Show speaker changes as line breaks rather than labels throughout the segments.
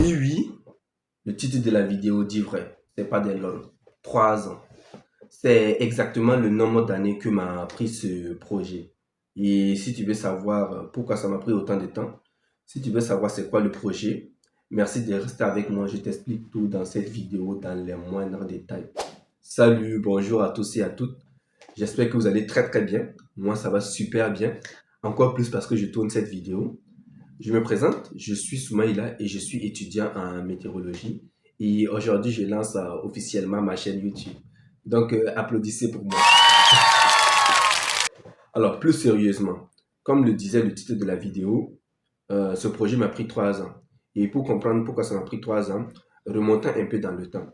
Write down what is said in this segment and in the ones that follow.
Oui, oui, le titre de la vidéo dit vrai. C'est pas des lol. 3 ans. C'est exactement le nombre d'années que m'a pris ce projet. Et si tu veux savoir pourquoi ça m'a pris autant de temps, si tu veux savoir c'est quoi le projet, merci de rester avec moi. Je t'explique tout dans cette vidéo dans les moindres détails. Salut, bonjour à tous et à toutes. J'espère que vous allez très très bien. Moi, ça va super bien. Encore plus parce que je tourne cette vidéo. Je me présente, je suis Soumaïla et je suis étudiant en météorologie. Et aujourd'hui, je lance officiellement ma chaîne YouTube. Donc, applaudissez pour moi. Alors, plus sérieusement, comme le disait le titre de la vidéo, ce projet m'a pris 3 ans. Et pour comprendre pourquoi ça m'a pris 3 ans, remontant un peu dans le temps.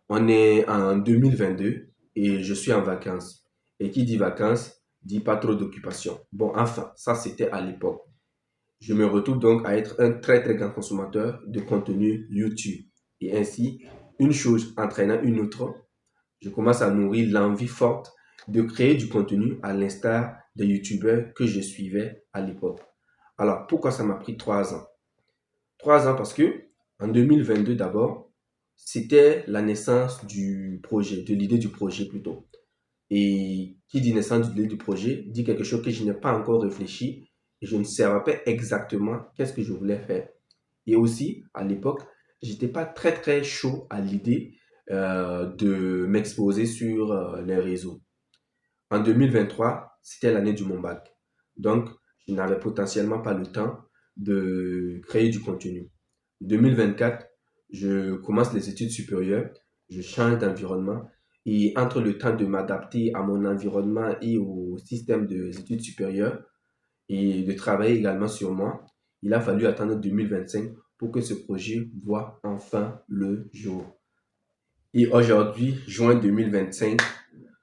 On est en 2022 et je suis en vacances. Et qui dit vacances dit pas trop d'occupation. Bon, enfin, ça c'était à l'époque. Je me retrouve donc à être un très très grand consommateur de contenu YouTube. Et ainsi, une chose entraînant une autre, je commence à nourrir l'envie forte de créer du contenu à l'instar des YouTubeurs que je suivais à l'époque. Alors, pourquoi ça m'a pris 3 ans? 3 ans parce que en 2022 d'abord, c'était la naissance du projet, de l'idée du projet plutôt. Et qui dit naissance de l'idée du projet dit quelque chose que je n'ai pas encore réfléchi et je ne savais pas exactement qu'est-ce que je voulais faire. Et aussi, à l'époque, j'étais pas très très chaud à l'idée de m'exposer sur les réseaux. En 2023, c'était l'année du mon bac. Donc, je n'avais potentiellement pas le temps de créer du contenu. 2024, je commence les études supérieures, je change d'environnement et entre le temps de m'adapter à mon environnement et au système des études supérieures et de travailler également sur moi, il a fallu attendre 2025 pour que ce projet voit enfin le jour. Et aujourd'hui, juin 2025,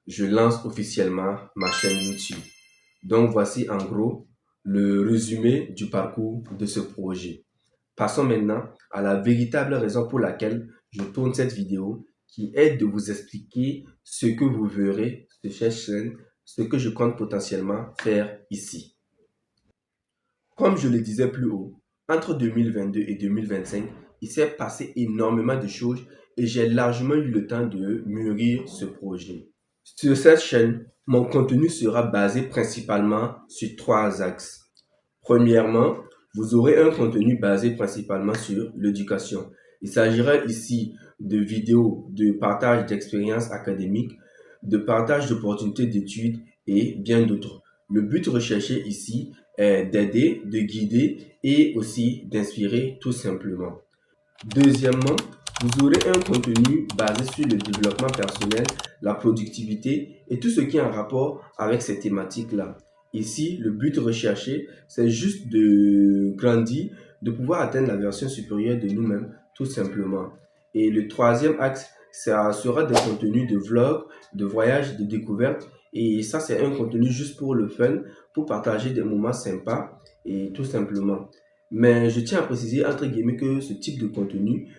je lance officiellement ma chaîne YouTube. Donc voici en gros le résumé du parcours de ce projet. Passons maintenant à la véritable raison pour laquelle je tourne cette vidéo qui est de vous expliquer ce que vous verrez sur cette chaîne, ce que je compte potentiellement faire ici. Comme je le disais plus haut, entre 2022 et 2025, il s'est passé énormément de choses et j'ai largement eu le temps de mûrir ce projet. Sur cette chaîne, mon contenu sera basé principalement sur 3 axes. Premièrement, vous aurez un contenu basé principalement sur l'éducation. Il s'agira ici de vidéos de partage d'expériences académiques, de partage d'opportunités d'études et bien d'autres. Le but recherché ici est d'aider, de guider et aussi d'inspirer tout simplement. Deuxièmement, vous aurez un contenu basé sur le développement personnel, la productivité et tout ce qui est en rapport avec ces thématiques-là. Ici, le but recherché, c'est juste de grandir, de pouvoir atteindre la version supérieure de nous-mêmes, tout simplement. Et le troisième axe, ça sera des contenus de vlog, de voyage, de découverte. Et ça, c'est un contenu juste pour le fun, pour partager des moments sympas et tout simplement. Mais je tiens à préciser, entre guillemets, que ce type de contenu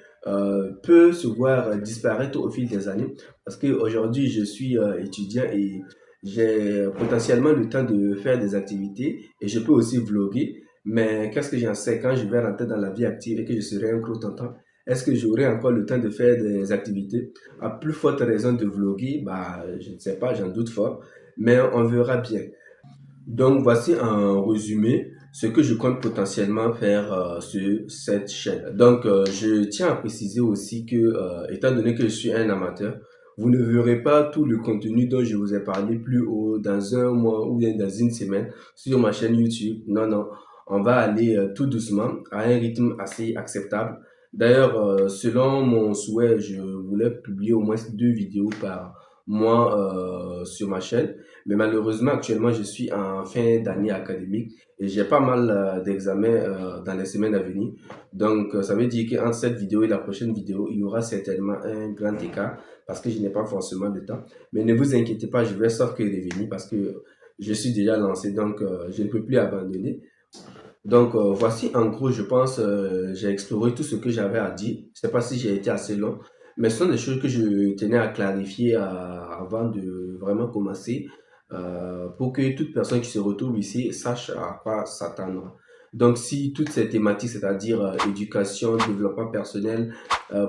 peut se voir disparaître au fil des années parce qu'aujourd'hui, je suis étudiant et j'ai potentiellement le temps de faire des activités et je peux aussi vlogger. Mais qu'est-ce que j'en sais quand je vais rentrer dans la vie active et que je serai un gros tonton? Est-ce que j'aurai encore le temps de faire des activités? À plus forte raison de vlogger, bah, je ne sais pas, j'en doute fort, mais on verra bien. Donc voici un résumé ce que je compte potentiellement faire sur cette chaîne. Donc je tiens à préciser aussi que étant donné que je suis un amateur, vous ne verrez pas tout le contenu dont je vous ai parlé plus haut dans un mois ou bien dans une semaine sur ma chaîne YouTube. Non, non, on va aller tout doucement à un rythme assez acceptable. D'ailleurs, selon mon souhait, je voulais publier au moins 2 vidéos par mois sur ma chaîne. Mais malheureusement, actuellement, je suis en fin d'année académique et j'ai pas mal d'examens dans les semaines à venir. Donc, ça veut dire qu'entre cette vidéo et la prochaine vidéo, il y aura certainement un grand écart parce que je n'ai pas forcément le temps. Mais ne vous inquiétez pas, je vais sauf que revenir parce que je suis déjà lancé, donc je ne peux plus abandonner. Donc, voici en gros, je pense, j'ai exploré tout ce que j'avais à dire. Je ne sais pas si j'ai été assez long, mais ce sont des choses que je tenais à clarifier avant de vraiment commencer pour que toute personne qui se retrouve ici sache à quoi s'attendre. Donc, si toutes ces thématiques, c'est-à-dire éducation, développement personnel,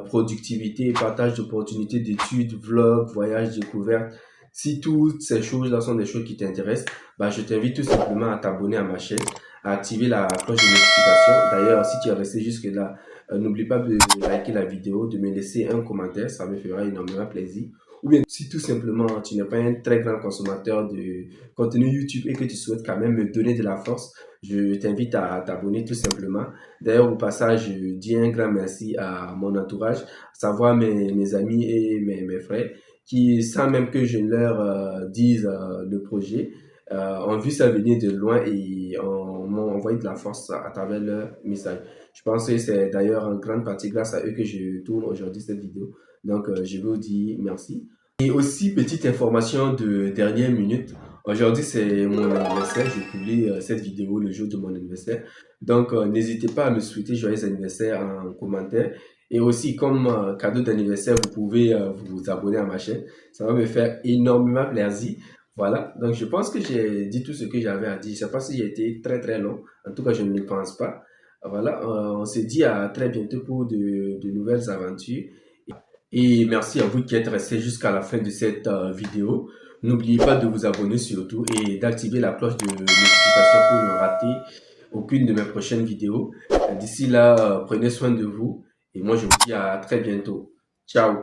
productivité, partage d'opportunités d'études, vlog, voyage, découverte, si toutes ces choses-là sont des choses qui t'intéressent, bah, je t'invite tout simplement à t'abonner à ma chaîne, à activer la cloche de notification. D'ailleurs, si tu es resté jusque-là, n'oublie pas de liker la vidéo, de me laisser un commentaire, ça me fera énormément plaisir. Ou bien, si tout simplement tu n'es pas un très grand consommateur de contenu YouTube et que tu souhaites quand même me donner de la force, je t'invite à t'abonner tout simplement. D'ailleurs, au passage, je dis un grand merci à mon entourage, à savoir mes amis et mes frères, qui, sans même que je leur dise le projet, ont vu ça venir de loin et m'ont envoyé de la force à travers leur message. Je pense que c'est d'ailleurs en grande partie grâce à eux que je tourne aujourd'hui cette vidéo. Donc, je vous dis merci. Et aussi, petite information de dernière minute. Aujourd'hui, c'est mon anniversaire. Je publie cette vidéo le jour de mon anniversaire. Donc, n'hésitez pas à me souhaiter joyeux anniversaire en commentaire. Et aussi, comme cadeau d'anniversaire, vous pouvez vous abonner à ma chaîne. Ça va me faire énormément plaisir. Voilà. Donc, je pense que j'ai dit tout ce que j'avais à dire. Je ne sais pas si j'ai été très, très long. En tout cas, je ne le pense pas. Voilà. On se dit à très bientôt pour de nouvelles aventures. Et merci à vous qui êtes restés jusqu'à la fin de cette vidéo. N'oubliez pas de vous abonner surtout et d'activer la cloche de notification pour ne rater aucune de mes prochaines vidéos. D'ici là, prenez soin de vous et moi je vous dis à très bientôt. Ciao!